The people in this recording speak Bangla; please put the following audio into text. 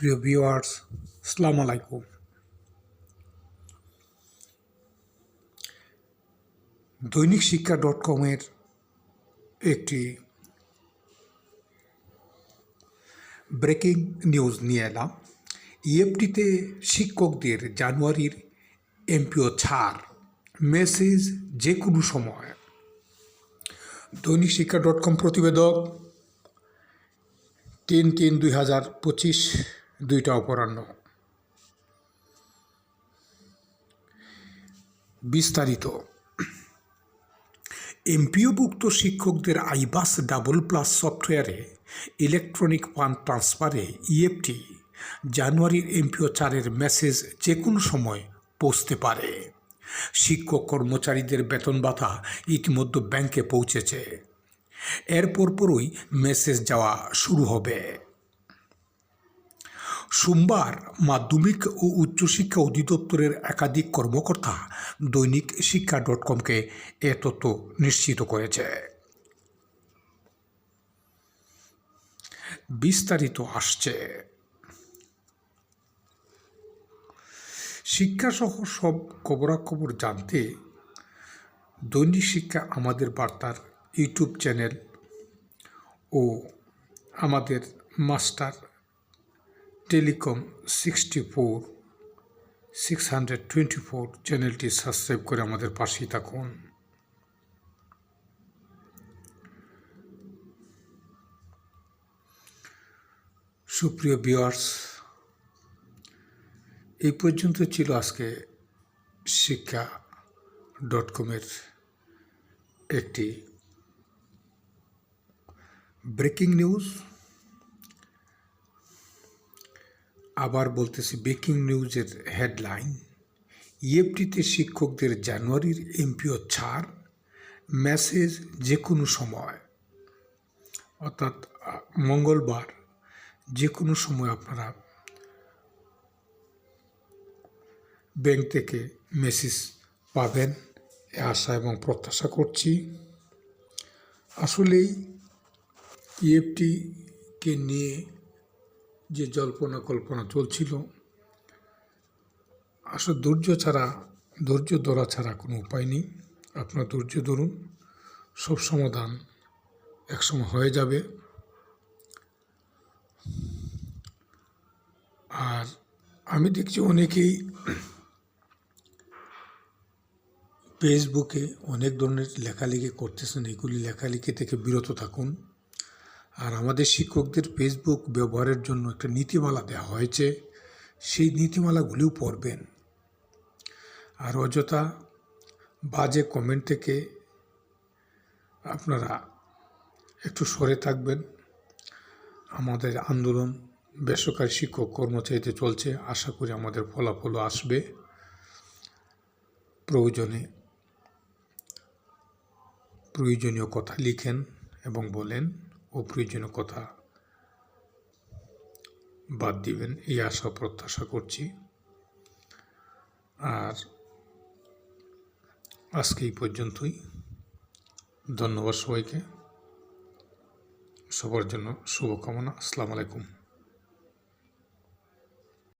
সুপ্রিয় ভিউয়ার্স, আসসালামু আলাইকুম। দৈনিক শিক্ষা .com-এর একটি ব্রেকিং নিউজ নিয়ে এলাম। ইএফটিতে শিক্ষকদের জানুয়ারির এমপিও ছাড়, মেসেজ যে কোনো সময়। দৈনিক শিক্ষা .com প্রতিবেদক 3/3/2025 2টা অপরাহ্ন। বিস্তারিত। এমপিওভুক্ত শিক্ষকদের আইবাস ডাবল+ সফটওয়্যারে ইলেকট্রনিক ফান্ড ট্রান্সফারে ইএফটি জানুয়ারির এমপিও ছাড়ের মেসেজ যে কোনো সময় পৌঁছতে পারে। শিক্ষক কর্মচারীদের বেতন ভাতা ইতিমধ্যে ব্যাংকে পৌঁছেছে। এর পরপরই মেসেজ যাওয়া শুরু হবে। সোমবার মাধ্যমিক ও উচ্চশিক্ষা অধিদপ্তরের একাধিক কর্মকর্তা দৈনিক শিক্ষা .com-কে এ তথ্য নিশ্চিত করেছে। বিস্তারিত আসছে। শিক্ষাসহ সব খবরাখবর জানতে দৈনিক শিক্ষা আমাদের বার্তার ইউটিউব চ্যানেল ও আমাদের মাস্টার টেলিকম 64624 চ্যানেলটি সাবস্ক্রাইব করে আমাদের পাশেই থাকুন। সুপ্রিয় ভিউয়ার্স, এই পর্যন্ত ছিল আজকে শিক্ষা .com-এর একটি ব্রেকিং নিউজ। আবার বলতেছি, ব্রেকিং নিউজের হেডলাইন: ইএফটিতে শিক্ষকদের জানুয়ারির এমপিও ছাড়, মেসেজ যে কোনো সময়। অর্থাৎ মঙ্গলবার যে কোনো সময় আপনারা ব্যাংক থেকে মেসেজ পাবেন এ আশা এবং প্রত্যাশা করছি। আসলেই ইএফটিকে নিয়ে যে জল্পনা কল্পনা চলছিল, আসলে ধৈর্য ধরা ছাড়া কোনো উপায় নেই। আপনারা ধৈর্য ধরুন, সব সমাধান একসময় হয়ে যাবে। আর আমি দেখছি অনেকেই ফেসবুকে অনেক ধরনের লেখালেখি করতেছেন। এগুলি লেখালেখি থেকে বিরত থাকুন। আর আমাদের শিক্ষকদের ফেসবুক ব্যবহারের জন্য একটা নীতিমালা দেওয়া হয়েছে, সেই নীতিমালাগুলিও পড়বেন। আর অযথা বাজে কমেন্ট থেকে আপনারা একটু সরে থাকবেন। আমাদের আন্দোলন বেসরকারি শিক্ষক কর্মচারীতে চলছে। আশা করি আমাদের ফলাফলও আসবে। প্রয়োজনীয় কথা লিখেন এবং বলেন, অপ্রয়োজনীয় কথা বাদ দিবেন, এই আশা প্রত্যাশা করছি। আর আজকে এই পর্যন্তই। ধন্যবাদ সবাইকে। সবার জন্য শুভকামনা। আসসালামু আলাইকুম।